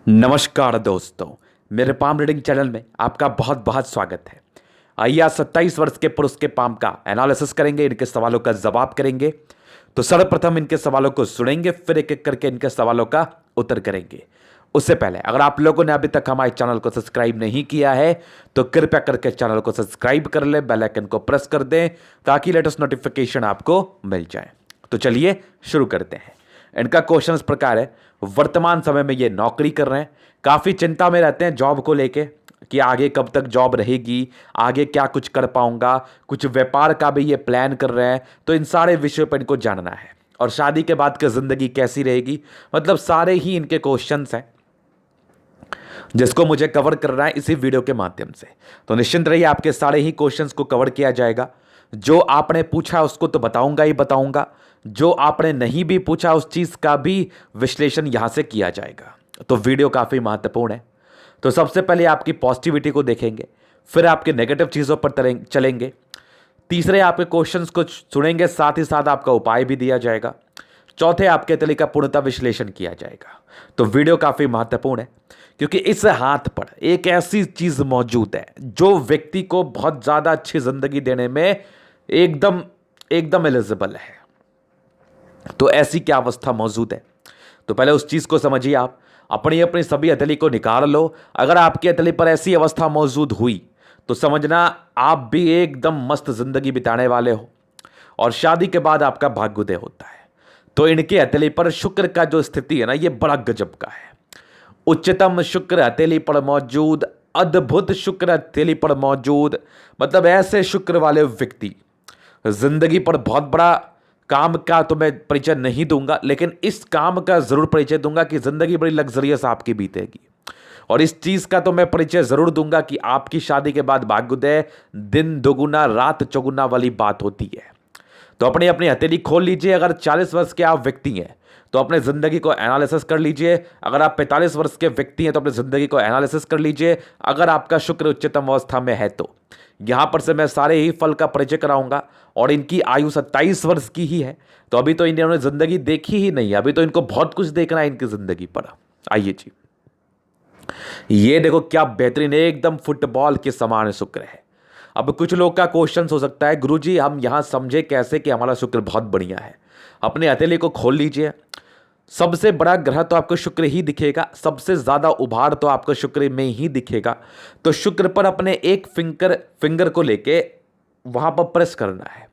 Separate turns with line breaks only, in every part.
नमस्कार दोस्तों, मेरे पाम रीडिंग चैनल में आपका बहुत बहुत स्वागत है। आइए आज 27 वर्ष के पुरुष के पाम का एनालिसिस करेंगे, इनके सवालों का जवाब करेंगे। तो सर्वप्रथम इनके सवालों को सुनेंगे, फिर एक एक करके इनके सवालों का उत्तर करेंगे। उससे पहले अगर आप लोगों ने अभी तक हमारे चैनल को सब्सक्राइब नहीं किया है तो कृपया करके चैनल को सब्सक्राइब कर ले, बेल आइकन को प्रेस कर दें ताकि लेटेस्ट नोटिफिकेशन आपको मिल जाए। तो चलिए शुरू करते हैं। इनका क्वेश्चन इस प्रकार है, वर्तमान समय में ये नौकरी कर रहे हैं, काफ़ी चिंता में रहते हैं जॉब को लेके कि आगे कब तक जॉब रहेगी, आगे क्या कुछ कर पाऊंगा, कुछ व्यापार का भी ये प्लान कर रहे हैं। तो इन सारे विषयों पर इनको जानना है और शादी के बाद की ज़िंदगी कैसी रहेगी, मतलब सारे ही इनके क्वेश्चंस हैं जिसको मुझे कवर करना है इसी वीडियो के माध्यम से। तो निश्चिंत रहिए, आपके सारे ही क्वेश्चंस को कवर किया जाएगा। जो आपने पूछा उसको तो बताऊंगा ही बताऊंगा, जो आपने नहीं भी पूछा उस चीज़ का भी विश्लेषण यहां से किया जाएगा। तो वीडियो काफ़ी महत्वपूर्ण है। तो सबसे पहले आपकी पॉजिटिविटी को देखेंगे, फिर आपके नेगेटिव चीज़ों पर चलेंगे, तीसरे आपके क्वेश्चंस को सुनेंगे, साथ ही साथ आपका उपाय भी दिया जाएगा, चौथे आपके तरीके का पूर्णतः विश्लेषण किया जाएगा। तो वीडियो काफ़ी महत्वपूर्ण है क्योंकि इस हाथ पर एक ऐसी चीज़ मौजूद है जो व्यक्ति को बहुत ज़्यादा अच्छी ज़िंदगी देने में एकदम एकदम एलिजिबल है। तो ऐसी क्या अवस्था मौजूद है, तो पहले उस चीज़ को समझिए। आप अपनी अपनी सभी हथेली को निकाल लो। अगर आपकी हथेली पर ऐसी अवस्था मौजूद हुई तो समझना आप भी एकदम मस्त जिंदगी बिताने वाले हो और शादी के बाद आपका भाग्योदय होता है। तो इनके हथेली पर शुक्र का जो स्थिति है ना, ये बड़ा गजब का है। उच्चतम शुक्र हथेली पर मौजूद, अद्भुत शुक्र हथेली पर मौजूद, मतलब ऐसे शुक्र वाले व्यक्ति जिंदगी पर बहुत बड़ा काम का तो मैं परिचय नहीं दूंगा, लेकिन इस काम का जरूर परिचय दूंगा कि जिंदगी बड़ी लग्जरियस आपकी बीतेगी। और इस चीज का तो मैं परिचय जरूर दूंगा कि आपकी शादी के बाद भाग्योदय दिन दोगुना रात चौगुना वाली बात होती है। तो अपनी अपनी हथेली खोल लीजिए। अगर 40 वर्ष के आप व्यक्ति हैं तो अपने ज़िंदगी को एनालिसिस कर लीजिए। अगर आप 45 वर्ष के व्यक्ति हैं तो अपनी ज़िंदगी को एनालिसिस कर लीजिए। अगर आपका शुक्र उच्चतम अवस्था में है तो यहाँ पर से मैं सारे ही फल का परिचय कराऊंगा। और इनकी आयु 27 वर्ष की ही है, तो अभी तो इन्होंने ज़िंदगी देखी ही नहीं है, अभी तो इनको बहुत कुछ देखना है इनकी ज़िंदगी पर। आइए जी, ये देखो क्या बेहतरीन, एकदम फुटबॉल के समान शुक्र है। अब कुछ लोग का क्वेश्चन हो सकता है, गुरुजी हम यहां समझे कैसे कि हमारा शुक्र बहुत बढ़िया है। अपने हथेली को खोल लीजिए। सबसे बड़ा ग्रह तो आपको शुक्र ही दिखेगा, सबसे ज्यादा उभार तो आपको शुक्र में ही दिखेगा। तो शुक्र पर अपने एक फिंगर को लेके वहां पर प्रेस करना है।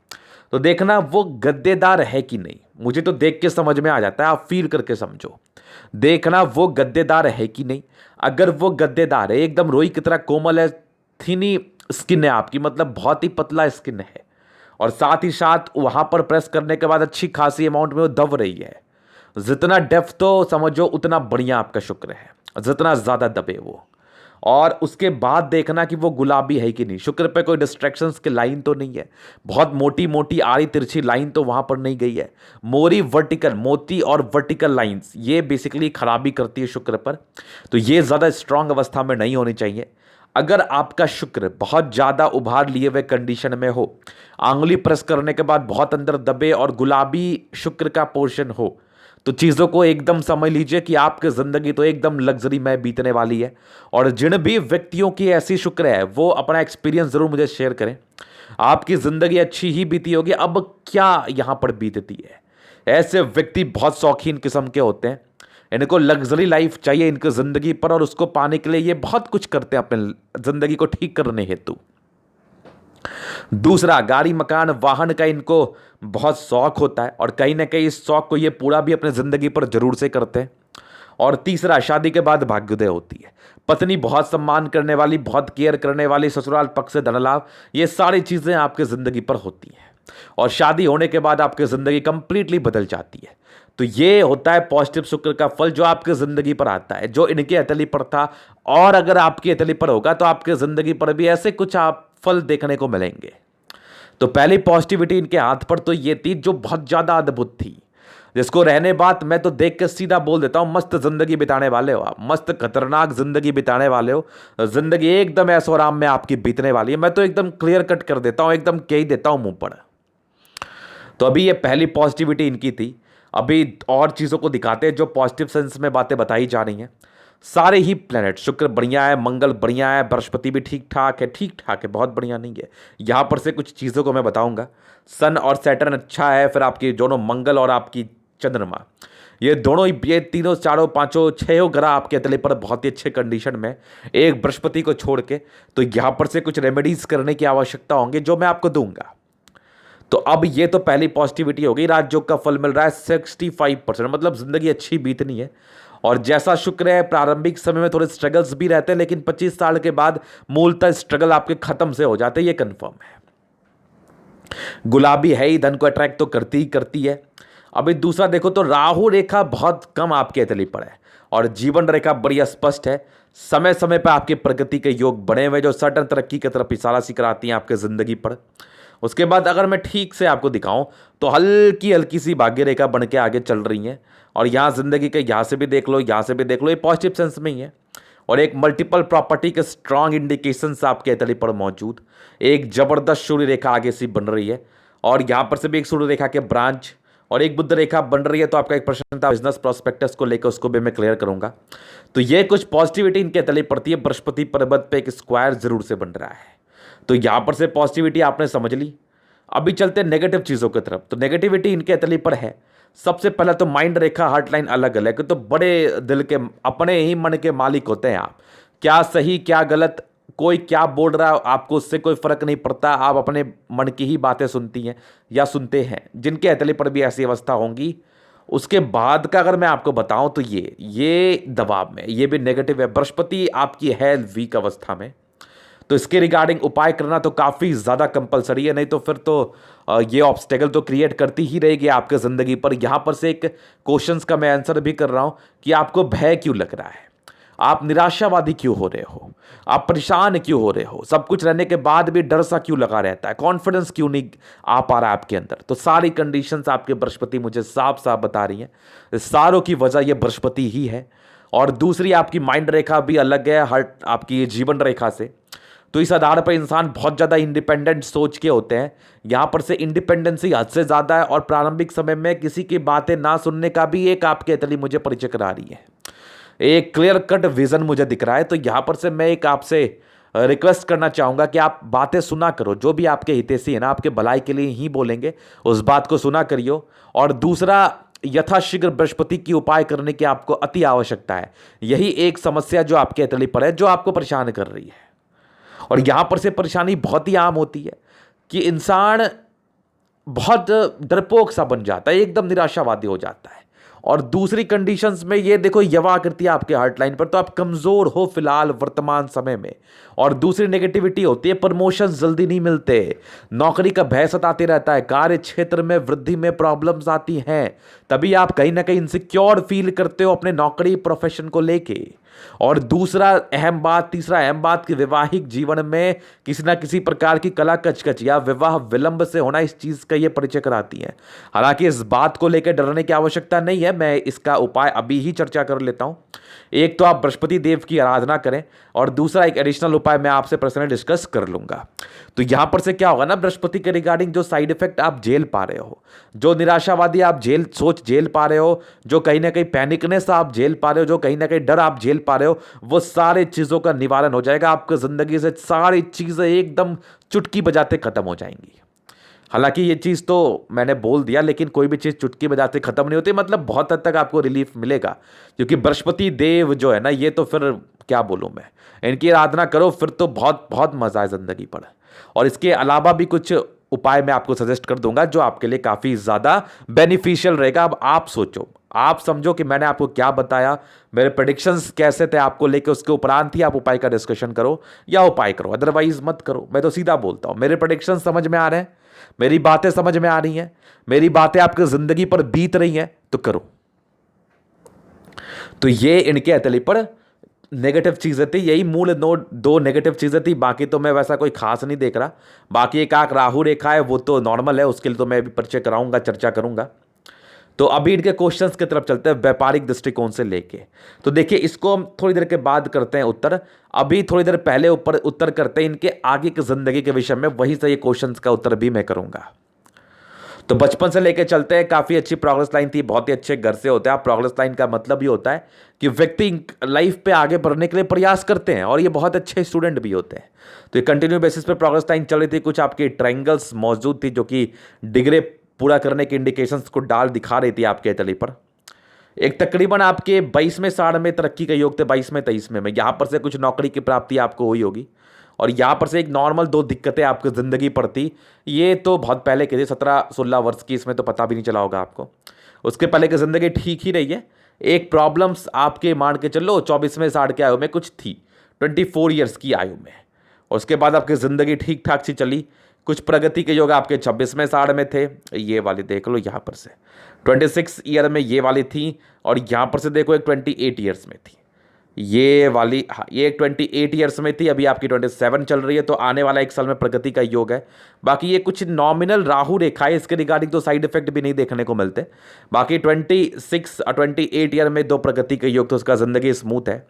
तो देखना वो गद्देदार है कि नहीं। मुझे तो देख के समझ में आ जाता है, आप फील करके समझो। देखना वो गद्देदार है कि नहीं। अगर वो गद्देदार है, एकदम रोई की तरह कोमल है, थीनी स्किन है आपकी, मतलब बहुत ही पतला स्किन है, और साथ ही साथ वहां पर प्रेस करने के बाद अच्छी खासी अमाउंट में वो दब रही है। जितना डेप्थ तो समझो उतना बढ़िया आपका शुक्र है, जितना ज्यादा दबे वो। और उसके बाद देखना कि वो गुलाबी है कि नहीं। शुक्र पे कोई डिस्ट्रैक्शंस की लाइन तो नहीं है, बहुत मोटी मोटी आड़ी तिरछी लाइन तो वहां पर नहीं गई है। मोरी वर्टिकल, मोती और वर्टिकल लाइंस ये बेसिकली खराबी करती है शुक्र पर। तो ये ज़्यादा स्ट्रांग अवस्था में नहीं होनी चाहिए। अगर आपका शुक्र बहुत ज़्यादा उभार लिए हुए कंडीशन में हो, आंगुली प्रेस करने के बाद बहुत अंदर दबे और गुलाबी शुक्र का पोर्शन हो, तो चीज़ों को एकदम समझ लीजिए कि आपकी ज़िंदगी तो एकदम लग्जरी में बीतने वाली है। और जिन भी व्यक्तियों की ऐसी शुक्र है वो अपना एक्सपीरियंस ज़रूर मुझे शेयर करें। आपकी ज़िंदगी अच्छी ही बीती होगी, अब क्या यहाँ पर बीतती है। ऐसे व्यक्ति बहुत शौकीन किस्म के होते हैं, इनको लग्जरी लाइफ चाहिए इनकी ज़िंदगी पर, और उसको पाने के लिए ये बहुत कुछ करते हैं अपने ज़िंदगी को ठीक करने हेतु। दूसरा, गाड़ी मकान वाहन का इनको बहुत शौक होता है और कहीं ना कहीं इस शौक को ये पूरा भी अपने ज़िंदगी पर जरूर से करते हैं। और तीसरा, शादी के बाद भाग्योदय होती है। पत्नी बहुत सम्मान करने वाली, बहुत केयर करने वाली, ससुराल पक्ष से धन लाभ, ये सारी चीज़ें आपके ज़िंदगी पर होती हैं। और शादी होने के बाद आपकी ज़िंदगी कंप्लीटली बदल जाती है। तो ये होता है पॉजिटिव शुक्र का फल जो आपकी ज़िंदगी पर आता है, जो इनके हथेली पर था। और अगर आपकी हथेली पर होगा तो आपकी ज़िंदगी पर भी ऐसे कुछ आप फल देखने को मिलेंगे। तो पहली पॉजिटिविटी इनके हाथ पर तो ये थी जो बहुत ज़्यादा अद्भुत थी, जिसको रहने बात मैं तो देख के सीधा बोल देता हूँ, मस्त जिंदगी बिताने वाले हो आप, मस्त खतरनाक जिंदगी बिताने वाले हो। जिंदगी एकदम ऐशो आराम में आपकी बीतने वाली है। मैं तो एकदम क्लियर कट कर देता हूँ, एकदम कह ही देता हूँ मुंह पर। तो अभी ये पहली पॉजिटिविटी इनकी थी। अभी और चीज़ों को दिखाते हैं जो पॉजिटिव सेंस में बातें बताई जा रही हैं। सारे ही प्लैनेट, शुक्र बढ़िया है, मंगल बढ़िया है, बृहस्पति भी ठीक ठाक है, ठीक ठाक है, बहुत बढ़िया नहीं है। यहाँ पर से कुछ चीज़ों को मैं बताऊंगा। सन और सैटर्न अच्छा है, फिर आपकी दोनों मंगल और आपकी चंद्रमा, ये दोनों ही, ये तीनों चारों पांचों छहों ग्रह आपके तले पर बहुत ही अच्छे कंडीशन में, एक बृहस्पति को छोड़ के। तो यहाँ पर से कुछ रेमेडीज करने की आवश्यकता होंगी जो मैं आपको दूंगा। तो अब ये तो पहली पॉजिटिविटी हो गई, राजयोग का फल मिल रहा है 65%, मतलब जिंदगी अच्छी बीतनी है। और जैसा शुक्र है, प्रारंभिक समय में थोड़े स्ट्रगल्स भी रहते हैं, लेकिन 25 साल के बाद मूलतः स्ट्रगल आपके खत्म से हो जाते हैं, ये कंफर्म है। गुलाबी है ही, धन को अट्रैक्ट तो करती ही करती है। अभी दूसरा देखो तो राहु रेखा बहुत कम आपके तली पर है और जीवन रेखा बड़ी स्पष्ट है। समय समय पर आपके प्रगति के योग बने हुए जो सर्टन तरक्की की तरफ इशारा सी कराती हैं आपके जिंदगी पर। उसके बाद अगर मैं ठीक से आपको दिखाऊं तो हल्की हल्की सी भाग्य रेखा बन के आगे चल रही है। और यहाँ जिंदगी के यहाँ से भी देख लो, यहाँ से भी देख लो, ये पॉजिटिव सेंस में ही है। और एक मल्टीपल प्रॉपर्टी के स्ट्रांग इंडिकेशंस आपके तली पर मौजूद, एक जबरदस्त सूर्य रेखा आगे से बन रही है। और यहाँ पर से भी एक सूर्य रेखा के ब्रांच और एक बुध रेखा बन रही है। तो आपका एक प्रश्न था बिजनेस प्रोस्पेक्टस को लेकर, उसको भी मैं क्लियर करूंगा। तो ये कुछ पॉजिटिविटी इनके तले पड़ती है। बृहस्पति पर्वत पे एक स्क्वायर जरूर से बन रहा है, तो यहां पर से पॉजिटिविटी आपने समझ ली। अभी चलते हैं नेगेटिव चीजों की तरफ। तो नेगेटिविटी इनके तले पर है। सबसे पहला तो माइंड रेखा, हार्ट लाइन अलग अलग, तो बड़े दिल के, अपने ही मन के मालिक होते हैं आप। क्या सही क्या गलत, कोई क्या बोल रहा है आपको उससे कोई फर्क नहीं पड़ता। आप अपने मन की ही बातें सुनती हैं या सुनते हैं। जिनके हथेली पर भी ऐसी अवस्था होंगी। उसके बाद का अगर मैं आपको बताऊं तो ये दबाव में, ये भी नेगेटिव है। बृहस्पति आपकी है वीक अवस्था में, तो इसके रिगार्डिंग उपाय करना तो काफ़ी ज़्यादा कंपलसरी है। नहीं तो फिर तो ये ऑब्स्टेकल तो क्रिएट करती ही रहेगी आपके ज़िंदगी पर। यहाँ पर से एक क्वेश्चंस का मैं आंसर भी कर रहा हूँ कि आपको भय क्यों लग रहा है, आप निराशावादी क्यों हो रहे हो, आप परेशान क्यों हो रहे हो, सब कुछ रहने के बाद भी डर सा क्यों लगा रहता है, कॉन्फिडेंस क्यों नहीं आ पा रहा है आपके अंदर। तो सारी कंडीशंस आपके बृहस्पति मुझे साफ साफ बता रही हैं। सारों की वजह ये बृहस्पति ही है। और दूसरी आपकी माइंड रेखा भी अलग है हर आपकी जीवन रेखा से। तो इस आधार पर इंसान बहुत ज़्यादा इंडिपेंडेंट सोच के होते हैं। यहाँ पर से इंडिपेंडेंसी हद से ज़्यादा है। और प्रारंभिक समय में किसी की बातें ना सुनने का भी एक आपके तली मुझे परिचय करा रही है। एक क्लियर कट विजन मुझे दिख रहा है। तो यहाँ पर से मैं एक आपसे रिक्वेस्ट करना चाहूँगा कि आप बातें सुना करो। जो भी आपके हितैषी है ना, आपके भलाई के लिए ही बोलेंगे, उस बात को सुना करियो। और दूसरा, यथाशीघ्र बृहस्पति की उपाय करने की आपको अति आवश्यकता है। यही एक समस्या जो आपके तली पर है, जो आपको परेशान कर रही है। और यहां पर से परेशानी बहुत ही आम होती है कि इंसान बहुत डरपोक सा बन जाता है, एकदम निराशावादी हो जाता है। और दूसरी कंडीशंस में ये देखो, यवा करती है आपके हार्ट लाइन पर, तो आप कमजोर हो फिलहाल वर्तमान समय में। और दूसरी नेगेटिविटी होती है, प्रमोशन जल्दी नहीं मिलते, नौकरी का भय सताते रहता है, कार्य क्षेत्र में वृद्धि में प्रॉब्लम्स आती हैं। तभी आप कहीं ना कहीं इनसिक्योर फील करते हो अपने नौकरी प्रोफेशन को लेके। और दूसरा अहम बात, तीसरा अहम बात कि वैवाहिक जीवन में किसी ना किसी प्रकार की कला कचकच या विवाह विलंब से होना, इस चीज का ये परिचय कराती है। हालांकि इस बात को लेकर डरने की आवश्यकता नहीं है, मैं इसका उपाय अभी ही चर्चा कर लेता हूं। एक तो आप बृहस्पति देव की आराधना करें, और दूसरा एक एडिशनल उपाय मैं आपसे पर्सनली डिस्कस कर लूंगा। तो यहां पर से क्या होगा ना, बृहस्पति के रिगार्डिंग जो साइड इफेक्ट आप झेल पा रहे हो, जो निराशावादी आप झेल पा रहे हो, जो कहीं ना कहीं पैनिकनेस आप झेल पा रहे हो, जो कहीं ना कहीं डर आप झेल पा रहे हो, वो सारे चीजों का निवारण हो जाएगा। आपकी जिंदगी से सारी चीजें एकदम चुटकी बजाते खत्म हो जाएंगी। हालांकि ये चीज़ तो मैंने बोल दिया, लेकिन कोई भी चीज़ चुटकी बजाते खत्म नहीं होती। मतलब बहुत हद तक आपको रिलीफ मिलेगा, क्योंकि बृहस्पति देव जो है ना, ये तो फिर क्या बोलूँ मैं, इनकी आराधना करो फिर तो बहुत बहुत मजा है जिंदगी पर। और इसके अलावा भी कुछ उपाय मैं आपको सजेस्ट कर दूंगा जो आपके लिए काफ़ी ज़्यादा बेनिफिशियल रहेगा। अब आप सोचो, आप समझो कि मैंने आपको क्या बताया, मेरे प्रेडिक्शंस कैसे थे आपको लेके, उसके उपरांत ही आप उपाय का डिस्कशन करो या उपाय करो, अदरवाइज मत करो। मैं तो सीधा बोलता हूँ, मेरे प्रेडिक्शन समझ में आ रहे हैं, मेरी बातें समझ में आ रही हैं, मेरी बातें आपकी जिंदगी पर बीत रही हैं, तो करो। तो ये इनके हथेली पर नेगेटिव चीज़ें थी, यही मूल दो नेगेटिव चीज़ें थी। बाकी तो मैं वैसा कोई खास नहीं देख रहा। बाकी एक आंख राहु रेखा है, वो तो नॉर्मल है, उसके लिए तो मैं भी परिचय कराऊंगा, चर्चा करूंगा। तो अभी इनके क्वेश्चंस की तरफ चलते हैं व्यापारिक दृष्टिकोण से लेके। तो देखिए, इसको हम थोड़ी देर के बाद करते हैं उत्तर। अभी थोड़ी देर पहले ऊपर उत्तर करते हैं इनके आगे की जिंदगी के विषय में, वहीं से ये क्वेश्चंस का उत्तर भी मैं करूंगा। तो बचपन से लेके चलते हैं, काफ़ी अच्छी प्रोग्रेस लाइन थी, बहुत ही अच्छे घर से होते हैं आप। प्रोग्रेस लाइन का मतलब ये होता है कि व्यक्ति लाइफ पे आगे बढ़ने के लिए प्रयास करते हैं और ये बहुत अच्छे स्टूडेंट भी होते हैं। तो ये कंटिन्यू बेसिस पे प्रोग्रेस लाइन चल रही थी, कुछ आपकी ट्रायंगल्स मौजूद थी जो कि डिग्री पूरा करने के इंडिकेशंस को डाल दिखा रही थी आपके तली पर। एक तकरीबन आपके 22वें साल में तरक्की के योग थे, 22वें 23वें में यहाँ पर से कुछ नौकरी की प्राप्ति आपको हुई होगी। और यहाँ पर से एक नॉर्मल 2 दिक्कतें आपको ज़िंदगी पर थी, ये तो बहुत पहले के थे, 17-16 वर्ष की, इसमें तो पता भी नहीं चला होगा आपको। उसके पहले की ज़िंदगी ठीक ही रही है। एक प्रॉब्लम्स आपके मान के चलो 24वें साल के आयु में कुछ थी, 24 ईयर्स की आयु में। और उसके बाद आपकी ज़िंदगी ठीक ठाक सी चली। कुछ प्रगति के योग आपके 26वें साल में थे, ये वाली देख लो यहाँ पर से 26 ईयर में ये वाली थी। और यहाँ पर से देखो एक 28 ईयर्स में थी ये वाली, हाँ ये एक 28 ईयर्स में थी, अभी आपकी 27 चल रही है। तो आने वाला 1 साल में प्रगति का योग है। बाकी ये कुछ नॉमिनल राहु रेखा है, इसके रिगार्डिंग तो साइड इफेक्ट भी नहीं देखने को मिलते। बाकी 26 और 28 ईयर में 2 प्रगति के योग, तो उसका ज़िंदगी स्मूथ है,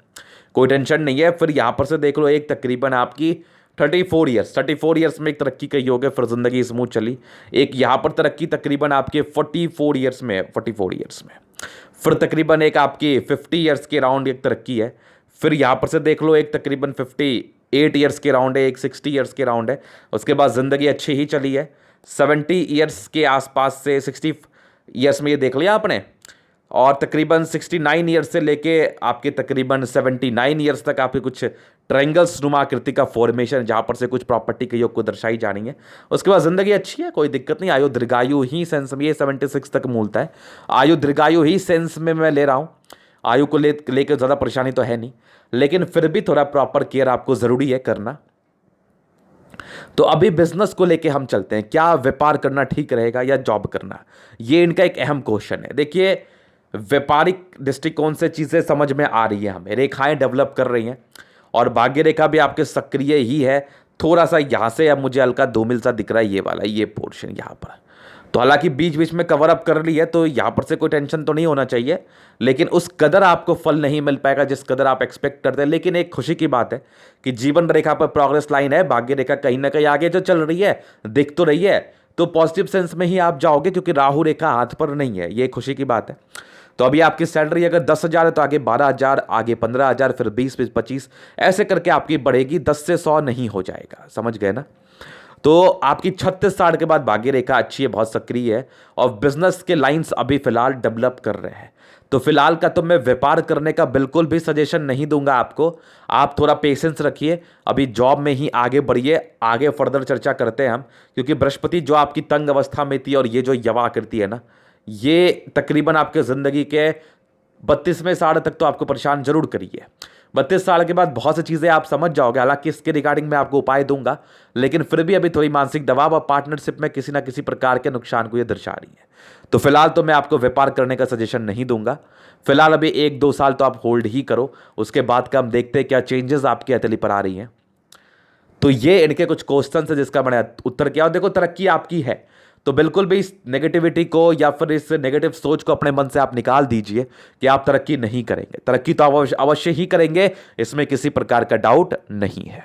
कोई टेंशन नहीं है। फिर यहाँ पर से देख लो एक तकरीबन आपकी 34 ईयर्स में एक तरक्की का योग है, फिर ज़िंदगी स्मूथ चली। एक यहाँ पर तरक्की तकरीबन आपके 44 ईयर्स में, 44 ईयर्स में। फिर तकरीबन एक आपकी 50 ईयर्स के राउंड एक तरक्की है। फिर यहाँ पर से देख लो एक तकरीबन 58 ईयर्स के राउंड है, एक 60 ईयर्स के राउंड है। उसके बाद ज़िंदगी अच्छी ही चली है। 70 ईयर्स के आसपास से 60 ईयर्स में ये देख लिया आपने। और तकरीबन 69 ईयर्स से लेके आपके तकरीबन 79 ईयर्स तक आपके कुछ ट्रायंगल्स नुमा आकृति का फॉर्मेशन, जहाँ पर से कुछ प्रॉपर्टी के योग को दर्शाई जानी है। उसके बाद ज़िंदगी अच्छी है, कोई दिक्कत नहीं। आयु दीर्घायु ही सेंस में, ये 76 तक मूलता है। आयु दीर्घायु ही सेंस में मैं ले रहा हूँ, आयु को लेकर ज़्यादा परेशानी तो है नहीं, लेकिन फिर भी थोड़ा प्रॉपर केयर आपको ज़रूरी है करना। तो अभी बिजनेस को लेके हम चलते हैं, क्या व्यापार करना ठीक रहेगा या जॉब करना, ये इनका एक अहम क्वेश्चन है। देखिए, व्यापारिक दृष्टिकोण से चीज़ें समझ में आ रही है, हमें रेखाएं डेवलप कर रही हैं और भाग्य रेखा भी आपके सक्रिय ही है। थोड़ा सा यहाँ से अब मुझे हल्का धूमिल सा दिख रहा है, ये वाला ये पोर्शन यहाँ पर। तो हालांकि बीच बीच में कवर अप कर ली है, तो यहाँ पर से कोई टेंशन तो नहीं होना चाहिए, लेकिन उस कदर आपको फल नहीं मिल पाएगा जिस कदर आप एक्सपेक्ट करते हैं। लेकिन एक खुशी की बात है कि जीवन रेखा पर प्रोग्रेस लाइन है, भाग्य रेखा कहीं ना कहीं आगे जो चल रही है, दिख तो रही है, तो पॉजिटिव सेंस में ही आप जाओगे, क्योंकि राहु रेखा हाथ पर नहीं है, ये खुशी की बात है। तो अभी आपकी सैलरी अगर 10,000 है तो आगे 12,000, आगे 15,000, फिर 20, 25 ऐसे करके आपकी बढ़ेगी, 10 से 100 नहीं हो जाएगा, समझ गए ना। तो आपकी 36 साल के बाद भाग्य रेखा अच्छी है, बहुत सक्रिय है, और बिजनेस के लाइंस अभी फिलहाल डेवलप कर रहे हैं। तो फिलहाल का तो मैं व्यापार करने का बिल्कुल भी सजेशन नहीं दूंगा आपको, आप थोड़ा पेशेंस रखिए, अभी जॉब में ही आगे बढ़िए, आगे फर्दर चर्चा करते हैं हम। क्योंकि बृहस्पति जो आपकी तंग अवस्था में थी और ये जो यवा आकृति है ना, ये तकरीबन आपके ज़िंदगी के 32वें साल तक तो आपको परेशान जरूर करी है। 32 साल के बाद बहुत सी चीज़ें आप समझ जाओगे, हालांकि इसके रिगार्डिंग मैं आपको उपाय दूंगा, लेकिन फिर भी अभी थोड़ी मानसिक दबाव और पार्टनरशिप में किसी ना किसी प्रकार के नुकसान को ये दर्शा रही है। तो फिलहाल तो मैं आपको व्यापार करने का सजेशन नहीं दूंगा। फिलहाल अभी 1-2 साल तो आप होल्ड ही करो, उसके बाद का हम देखते हैं क्या चेंजेस आपकी हथेली पर आ रही हैं। तो ये इनके कुछ क्वेश्चन है जिसका मैंने उत्तर किया। और देखो, तरक्की आपकी है, तो बिल्कुल भी इस नेगेटिविटी को या फिर इस नेगेटिव सोच को अपने मन से आप निकाल दीजिए कि आप तरक्की नहीं करेंगे। तरक्की तो अवश्य ही करेंगे, इसमें किसी प्रकार का डाउट नहीं है।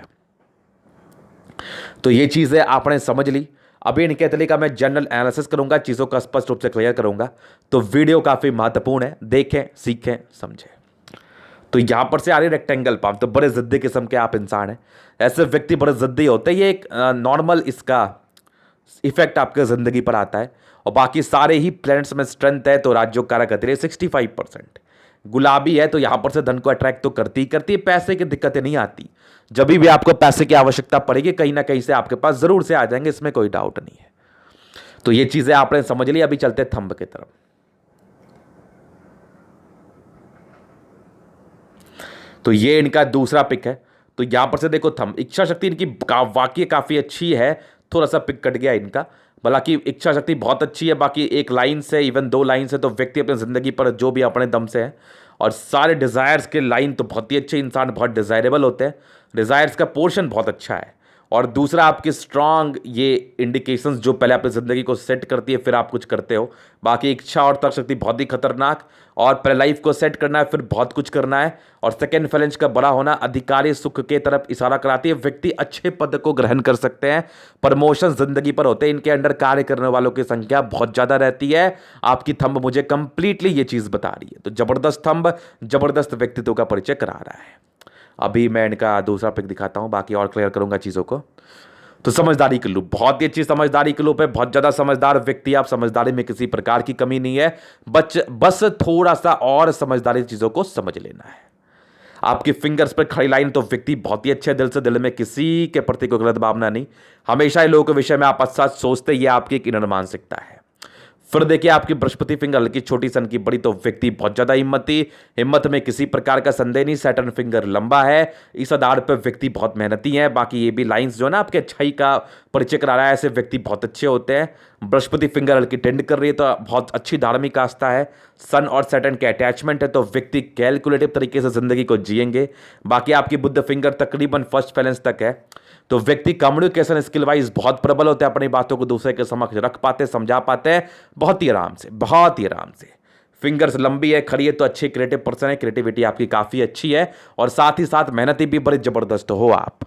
तो ये चीजें आपने समझ ली। अभी इनके हथेली का मैं जनरल एनालिसिस करूंगा, चीजों का स्पष्ट रूप से क्लियर करूंगा। तो वीडियो काफी महत्वपूर्ण है, देखें, सीखें, समझें। तो यहां पर से आ रही रेक्टेंगल पाम, तो बड़े जिद्दी किस्म के आप इंसान हैं, ऐसे व्यक्ति बड़े जिद्दी होते हैं। ये एक नॉर्मल इसका इफेक्ट आपके जिंदगी पर आता है। और बाकी सारे ही प्लैनेट्स में स्ट्रेंथ है, तो राज्यों कारक गति 65%। गुलाबी है तो यहां पर से धन को अट्रैक्ट तो करती ही करती है, पैसे की दिक्कतें नहीं आती। जब भी आपको पैसे की आवश्यकता पड़ेगी, कहीं ना कहीं से आपके पास जरूर से आ जाएंगे, इसमें कोई डाउट नहीं है। तो ये चीजें आपने समझ ली। अभी चलते थंब की तरफ। तो ये इनका दूसरा पिक है। तो यहां पर से देखो थंब, इच्छा शक्ति इनकी वाकई काफी अच्छी है, थोड़ा सा पिक कट गया इनका, हालांकि इच्छा शक्ति बहुत अच्छी है। बाकी एक लाइन से, इवन 2 लाइन से तो व्यक्ति अपनी जिंदगी पर जो भी अपने दम से है, और सारे डिजायर्स के लाइन तो बहुत ही अच्छे, इंसान बहुत डिजायरेबल होते हैं, डिजायर्स का पोर्शन बहुत अच्छा है। और दूसरा आपकी स्ट्रांग ये इंडिकेशंस जो पहले अपनी ज़िंदगी को सेट करती है फिर आप कुछ करते हो। बाकी इच्छा और तर्क शक्ति बहुत ही खतरनाक, और पहले लाइफ को सेट करना है फिर बहुत कुछ करना है। और सेकेंड फैलेंज का बड़ा होना अधिकारी सुख के तरफ इशारा कराती है। व्यक्ति अच्छे पद को ग्रहण कर सकते हैं, प्रमोशन जिंदगी पर होते हैं, इनके अंडर कार्य करने वालों की संख्या बहुत ज़्यादा रहती है। आपकी थंब मुझे कंप्लीटली ये चीज़ बता रही है। तो जबरदस्त थंब, जबरदस्त व्यक्तित्व का परिचय करा रहा है। अभी मैं इनका दूसरा पिक दिखाता हूं, बाकी और क्लियर करूंगा चीज़ों को। तो समझदारी की लूप, बहुत ही अच्छी समझदारी की लूप है। बहुत ज़्यादा समझदार व्यक्ति, आप समझदारी में किसी प्रकार की कमी नहीं है। बस थोड़ा सा और समझदारी चीज़ों को समझ लेना है। आपकी फिंगर्स पर खड़ी लाइन, तो व्यक्ति बहुत ही अच्छे दिल से, दिल में किसी के प्रति कोई गलत भावना नहीं, हमेशा ही लोगों के विषय में आप अच्छा सोचते, ये आपकी एक इनर मानसिकता है। फिर देखिए आपकी बृहस्पति फिंगर हल्की छोटी सन की बड़ी, तो व्यक्ति बहुत ज्यादा हिम्मती, हिम्मत में किसी प्रकार का संदेह नहीं। सैटर्न फिंगर लंबा है, इस आधार पर व्यक्ति बहुत मेहनती है। बाकी ये भी लाइंस जो है ना आपके अच्छाई का परिचय करा रहा है, ऐसे व्यक्ति बहुत अच्छे होते हैं। बृहस्पति फिंगर हल्की टेंड कर रही है तो बहुत अच्छी धार्मिक आस्था है। सन और सैटर्न के अटैचमेंट है, तो व्यक्ति कैलकुलेटिव तरीके से जिंदगी को जिएंगे। बाकी आपकी बुध फिंगर तकरीबन फर्स्ट फैलेंस तक है, तो व्यक्ति कम्युनिकेशन स्किल वाइज बहुत प्रबल होते हैं, अपनी बातों को दूसरे के समक्ष रख पाते, समझा पाते हैं बहुत ही आराम से, बहुत ही आराम से। फिंगर्स लंबी है, खड़ी है, तो अच्छी क्रिएटिव पर्सन है, क्रिएटिविटी आपकी काफी अच्छी है, और साथ ही साथ मेहनती भी बड़ी जबरदस्त हो आप।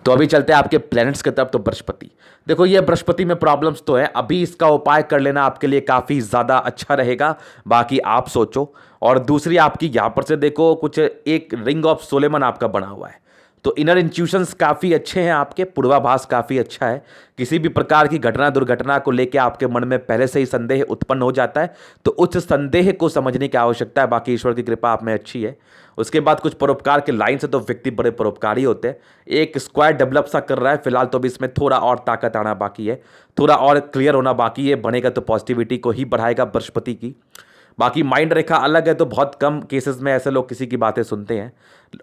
तो अभी चलते हैं आपके प्लैनेट्स की तरफ। तो बृहस्पति, देखो ये बृहस्पति में प्रॉब्लम्स तो है, अभी इसका उपाय कर लेना आपके लिए काफी ज्यादा अच्छा रहेगा। बाकी आप सोचो। और दूसरी आपकी यहां पर से देखो, कुछ एक रिंग ऑफ सोलेमन आपका बना हुआ है, तो इनर इंट्यूशंस काफ़ी अच्छे हैं आपके, पूर्वाभास काफ़ी अच्छा है। किसी भी प्रकार की घटना दुर्घटना को लेकर आपके मन में पहले से ही संदेह उत्पन्न हो जाता है, तो उस संदेह को समझने की आवश्यकता है। बाकी ईश्वर की कृपा आप में अच्छी है। उसके बाद कुछ परोपकार के लाइन से, तो व्यक्ति बड़े परोपकारी होते हैं। एक स्क्वायर डेवलप सा कर रहा है फिलहाल, तो अभी इसमें थोड़ा और ताकत आना बाकी है, थोड़ा और क्लियर होना बाकी है। बनेगा तो पॉजिटिविटी को ही बढ़ाएगा बृहस्पति की। बाकी माइंड रेखा अलग है, तो बहुत कम केसेस में ऐसे लोग किसी की बातें सुनते हैं।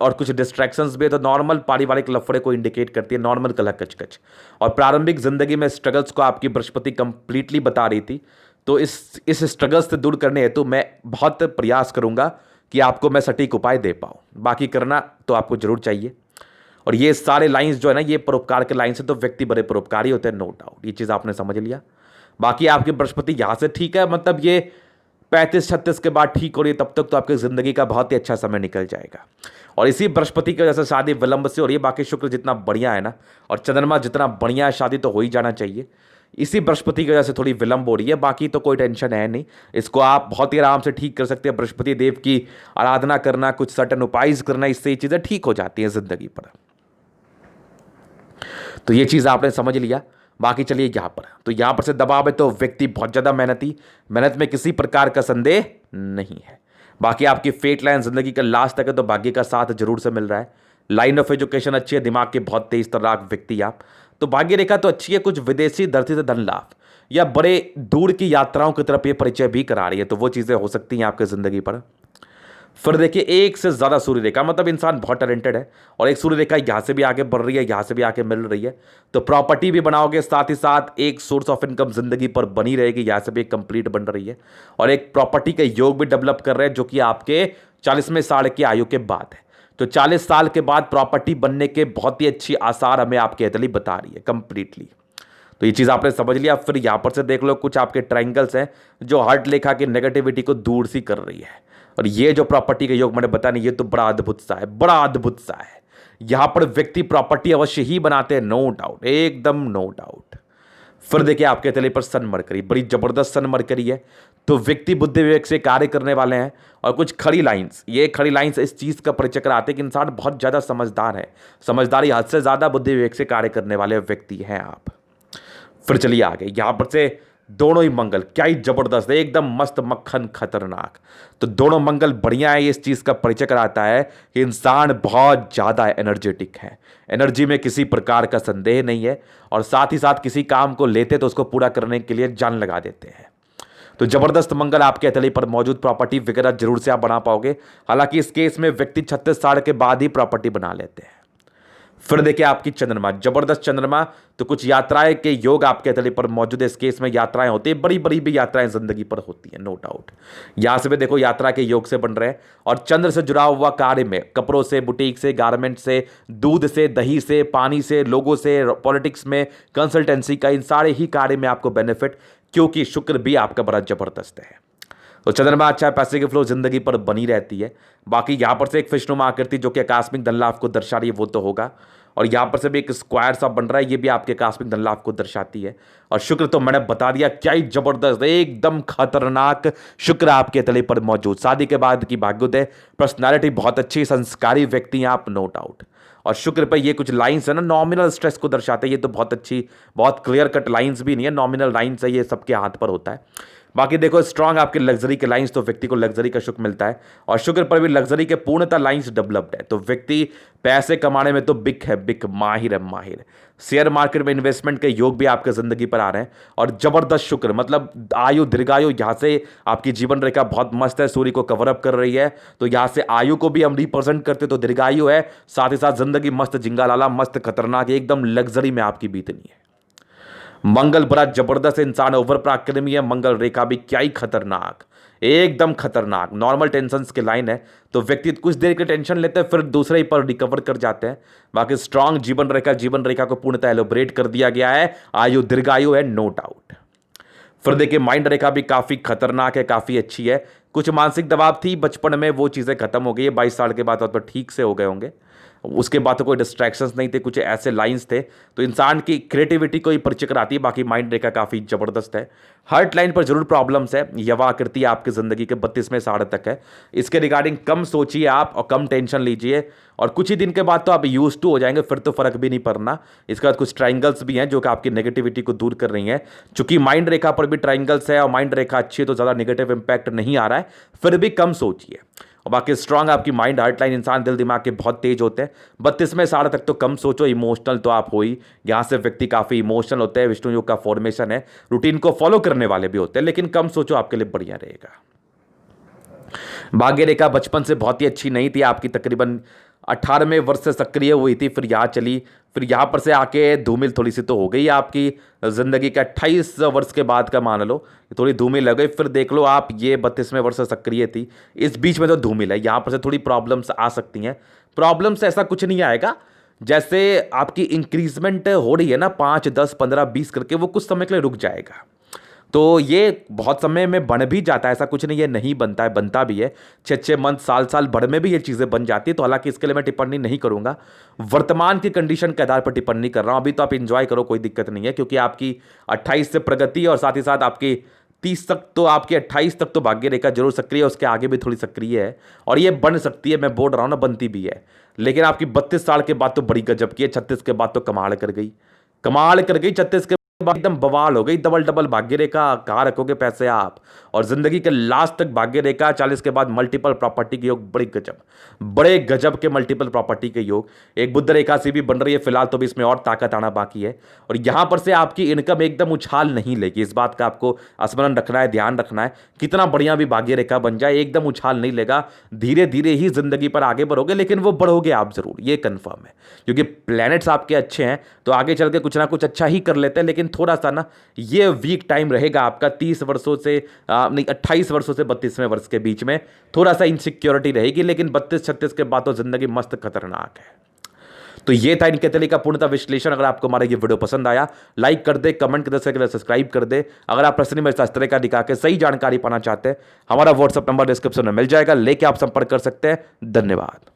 और कुछ डिस्ट्रैक्शंस भी है, तो नॉर्मल पारिवारिक लफड़े को इंडिकेट करती है, नॉर्मल कलह कचकच। और प्रारंभिक जिंदगी में स्ट्रगल्स को आपकी बृहस्पति कंप्लीटली बता रही थी, तो इस स्ट्रगल्स से दूर करने हेतु मैं बहुत प्रयास करूंगा कि आपको मैं सटीक उपाय दे पाऊँ। बाकी करना तो आपको जरूर चाहिए। और ये सारे लाइंस जो है ना, ये परोपकार के लाइन्स है, तो व्यक्ति बड़े परोपकारी होते हैं, नो डाउट, ये चीज़ आपने समझ लिया। बाकी आपकी बृहस्पति यहाँ से ठीक है, मतलब ये 35-36 के बाद ठीक हो रही है, तब तक तो आपकी ज़िंदगी का बहुत ही अच्छा समय निकल जाएगा। और इसी बृहस्पति की वजह से शादी विलंब से हो रही है। बाकी शुक्र जितना बढ़िया है ना, और चंद्रमा जितना बढ़िया है, शादी तो हो ही जाना चाहिए। इसी बृहस्पति की वजह से थोड़ी विलंब हो रही है, बाकी तो कोई टेंशन है नहीं। इसको आप बहुत ही आराम से ठीक कर सकते हैं। बृहस्पति देव की आराधना करना, कुछ सर्टन उपाय करना, इससे ये चीज़ें ठीक हो जाती हैं जिंदगी पर। तो ये चीज़ आपने समझ लिया। बाकी चलिए यहाँ पर, तो यहाँ पर से दबाव है, तो व्यक्ति बहुत ज़्यादा मेहनती, मेहनत में किसी प्रकार का संदेह नहीं है। बाकी आपकी फेट लाइन जिंदगी का लास्ट तक है, तो भाग्य का साथ जरूर से मिल रहा है। लाइन ऑफ एजुकेशन अच्छी है, दिमाग के बहुत तेज तर्राक व्यक्ति आप, तो भाग्य रेखा तो अच्छी है। कुछ विदेशी धरती से धन लाभ या बड़े दूर की यात्राओं की तरफ ये परिचय भी करा रही है, तो वो चीज़ें हो सकती हैं आपकी ज़िंदगी पर। फिर देखिए एक से ज़्यादा सूर्य रेखा, मतलब इंसान बहुत टैलेंटेड है, और एक सूर्य रेखा यहाँ से भी आगे बढ़ रही है, यहाँ से भी आके मिल रही है, तो प्रॉपर्टी भी बनाओगे, साथ ही साथ एक सोर्स ऑफ इनकम जिंदगी पर बनी रहेगी, यहाँ से भी एक कंप्लीट बन रही है। और एक प्रॉपर्टी का योग भी डेवलप कर रहे हैं, जो कि आपके 40वें साल की आयु के बाद है। तो 40 साल के बाद प्रॉपर्टी बनने के बहुत ही अच्छी आसार हमें आपकी अतली बता रही है कंप्लीटली। तो ये चीज़ आपने समझ लिया। फिर यहाँ पर से देख लो, कुछ आपके ट्रायंगल्स हैं जो हार्ट रेखा की नेगेटिविटी को दूर सी कर रही है। और ये जो प्रॉपर्टी का योग मैंने बताया नहीं, ये तो बड़ा अद्भुत सा है, बड़ा अद्भुत सा है। यहां पर व्यक्ति प्रॉपर्टी अवश्य ही बनाते हैं, नो डाउट, एकदम नो डाउट। फिर देखिए आपके तले पर सन मरकरी, बड़ी जबरदस्त सन मरकरी है, तो व्यक्ति बुद्धि विवेक से कार्य करने वाले हैं। और कुछ खड़ी लाइंस, ये खड़ी लाइंस इस चीज का परिचय कराते हैं कि इंसान बहुत ज्यादा समझदार है, समझदारी हद से ज्यादा बुद्धि विवेक से कार्य करने वाले व्यक्ति हैं आप। फिर चलिए आगे, यहां पर से दोनों ही मंगल क्या ही जबरदस्त है, एकदम मस्त मक्खन खतरनाक। तो दोनों मंगल बढ़िया है, इस चीज का परिचय कराता है कि इंसान बहुत ज्यादा एनर्जेटिक है, एनर्जी में किसी प्रकार का संदेह नहीं है, और साथ ही साथ किसी काम को लेते तो उसको पूरा करने के लिए जान लगा देते हैं। तो जबरदस्त मंगल आपके हथेली पर मौजूद, प्रॉपर्टी वगैरह जरूर से आप बना पाओगे। हालांकि इस केस में व्यक्ति 36 साल के बाद ही प्रॉपर्टी बना लेते हैं। फिर देखिए आपकी चंद्रमा, जबरदस्त चंद्रमा, तो कुछ यात्राएं के योग आपके तले पर मौजूद है। इस केस में यात्राएं होती है, बड़ी बड़ी भी यात्राएं जिंदगी पर होती है, नो डाउट। यहां से भी देखो यात्रा के योग से बन रहे हैं, और चंद्र से जुड़ा हुआ कार्य में कपड़ों से, बुटीक से, गारमेंट से, दूध से, दही से, पानी से, लोगों से, पॉलिटिक्स में, कंसल्टेंसी का, इन सारे ही कार्य में आपको बेनिफिट, क्योंकि शुक्र भी आपका बड़ा जबरदस्त है। तो चंद्रमा अच्छा है, पैसे की फ्लो जिंदगी पर बनी रहती है। बाकी यहां पर से एक फिशनुमा आकृति जो कि आकस्मिक धन लाभ को दर्शा रही है वो तो होगा, और यहां पर से भी एक स्क्वायर सा बन रहा है, ये भी आपके आकस्मिक धन लाभ को दर्शाती है। और शुक्र तो मैंने बता दिया क्या ही जबरदस्त, एकदम खतरनाक शुक्र आपके तले पर मौजूद। शादी के बाद की भाग्योदय, पर्सनालिटी बहुत अच्छी, संस्कारी व्यक्ति हैं आप, नो डाउट। और शुक्र पे ये कुछ लाइंस है ना, नॉमिनल स्ट्रेस को दर्शाते हैं, ये तो बहुत अच्छी, बहुत क्लियर कट लाइंस भी नहीं है, नॉमिनल लाइंस है, ये सबके हाथ पर होता है। बाकी देखो स्ट्रांग आपके लग्जरी के लाइंस, तो व्यक्ति को लग्जरी का सुख मिलता है, और शुक्र पर भी लग्जरी के पूर्णतः लाइंस डेवलप्ड है, तो व्यक्ति पैसे कमाने में तो बिक है, बिक, माहिर है, माहिर। शेयर मार्केट में इन्वेस्टमेंट के योग भी आपके जिंदगी पर आ रहे हैं, और जबरदस्त शुक्र, मतलब आयु, दीर्घायु, यहाँ से आपकी जीवन रेखा बहुत मस्त है, सूर्य को कवर अप कर रही है, तो यहाँ से आयु को भी हम रिप्रेजेंट करते, तो दीर्घायु है, साथ ही साथ जिंदगी मस्त, जिंगालाला, मस्त, खतरनाक, एकदम लग्जरी में आपकी बीतनी है। मंगल बड़ा जबरदस्त इंसान, ओवर पराक्रमी है, मंगल रेखा भी क्या ही खतरनाक, एकदम खतरनाक, नॉर्मल टेंशन के लाइन है, तो व्यक्ति कुछ देर के टेंशन लेते हैं, फिर दूसरे ही पर रिकवर कर जाते हैं। बाकी स्ट्रांग जीवन रेखा को पूर्णतः एलोबरेट कर दिया गया है, आयु दीर्घायु है, नो डाउट। फिर देखिए माइंड रेखा भी काफी खतरनाक है, काफी अच्छी है। कुछ मानसिक दबाव थी बचपन में, वो चीजें खत्म हो गई है, 22 साल के बाद तो ठीक से हो गए होंगे। उसके बाद तो कोई डिस्ट्रैक्शंस नहीं थे, कुछ ऐसे लाइंस थे, तो इंसान की क्रिएटिविटी को ही परिचय कराती है। बाकी माइंड रेखा काफ़ी ज़बरदस्त है। हार्ट लाइन पर जरूर प्रॉब्लम्स है, यवा आकृति आपकी ज़िंदगी के 32वें साढ़ तक है, इसके रिगार्डिंग कम सोचिए आप और कम टेंशन लीजिए, और कुछ ही दिन के बाद तो आप यूज टू हो जाएंगे, फिर तो फर्क भी नहीं पड़ना। इसके बाद कुछ ट्राइंगल्स भी हैं जो कि आपकी नेगेटिविटी को दूर कर रही हैं, चूंकि माइंड रेखा पर भी ट्राइंगल्स है और माइंड रेखा अच्छी है तो ज़्यादा नेगेटिव इंपैक्ट नहीं आ रहा है, फिर भी कम सोचिए। और बाकी स्ट्रांग आपकी माइंड, हार्ट लाइन, इंसान दिल दिमाग के बहुत तेज होते हैं, 32वें साढ़ तक तो कम सोचो, इमोशनल तो आप हो ही, यहाँ से व्यक्ति काफ़ी इमोशनल होते हैं, विष्णु योग का फॉर्मेशन है, रूटीन को फॉलो करने वाले भी होते हैं, लेकिन कम सोचो, आपके लिए बढ़िया रहेगा। भाग्य रेखा बचपन से बहुत ही अच्छी नहीं थी आपकी, तकरीबन 18वें वर्ष से सक्रिय हुई थी, फिर यहाँ चली, फिर यहाँ पर से आके धूमिल थोड़ी सी तो हो गई आपकी ज़िंदगी का 28 वर्ष के बाद का मान लो, थोड़ी धूमिल लग गई। फिर देख लो आप, ये 32वें वर्ष से सक्रिय थी, इस बीच में तो धूमिल है, यहाँ पर से थोड़ी प्रॉब्लम्स आ सकती हैं। प्रॉब्लम्स ऐसा कुछ नहीं आएगा, जैसे आपकी इंक्रीजमेंट हो रही है ना 5, 10, 15, 20 करके, वो कुछ समय के लिए रुक जाएगा, तो ये बहुत समय में बन भी जाता है, ऐसा कुछ नहीं है नहीं बनता है, बनता भी है, 6 मंथ, साल भर में भी ये चीज़ें बन जाती है। तो हालांकि इसके लिए मैं टिप्पणी नहीं करूंगा, वर्तमान की कंडीशन के आधार पर टिप्पणी कर रहा हूं। अभी तो आप इंजॉय करो, कोई दिक्कत नहीं है, क्योंकि आपकी 28 से प्रगति और साथ ही साथ आपकी 30 तक, तो आपकी 28 तक तो भाग्य रेखा जरूर सक्रिय है, उसके आगे भी थोड़ी सक्रिय है, और ये बन सकती है, मैं बोल रहा हूँ ना, बनती भी है। लेकिन आपकी 32 साल के बाद तो बड़ी गजब की है, 36 के बाद तो कमाल कर गई, कमाल कर गई, 36 के एकदम बवाल हो गई, डबल डबल भाग्य रेखा, कहाँ रखोगे पैसे आप, और जिंदगी के लास्ट तक भाग्य रेखा, 40 के बाद मल्टीपल प्रॉपर्टी के योग, बड़े गजब के मल्टीपल प्रॉपर्टी के योग। एक बुध रेखा से भी बन रही है फिलहाल, तो भी इसमें और ताकत आना बाकी है, और यहां पर से आपकी इनकम एकदम उछाल नहीं लेगी, इस बात का आपको स्मरण रखना है, ध्यान रखना है। कितना बढ़िया भी भाग्य रेखा बन जाए, एकदम उछाल नहीं लेगा, धीरे धीरे ही जिंदगी पर आगे बढ़ोगे, लेकिन वो बढ़ोगे आप जरूर, ये कंफर्म है, क्योंकि प्लैनेट्स आपके अच्छे हैं, तो आगे चल के कुछ ना कुछ अच्छा ही कर लेते हैं। लेकिन थोड़ा सा ना ये वीक टाइम रहेगा आपका, 30 वर्षों से नहीं, 28 वर्षों से 32वें वर्ष के बीच में थोड़ा सा इनसिक्योरिटी रहेगी, लेकिन 32-36 के बाद तो जिंदगी मस्त खतरनाक है। तो ये था इनके तरीके का पूर्णतः विश्लेषण। अगर आपको हमारा ये वीडियो पसंद आया, लाइक कर दे, कमेंट कर दे, सब्सक्राइब कर दे। अगर आप प्रश्न में इस तरह का दिखा के सही जानकारी पाना चाहते हैं, हमारा व्हाट्सएप नंबर डिस्क्रिप्शन में मिल जाएगा, लेके आप संपर्क कर सकते हैं। धन्यवाद।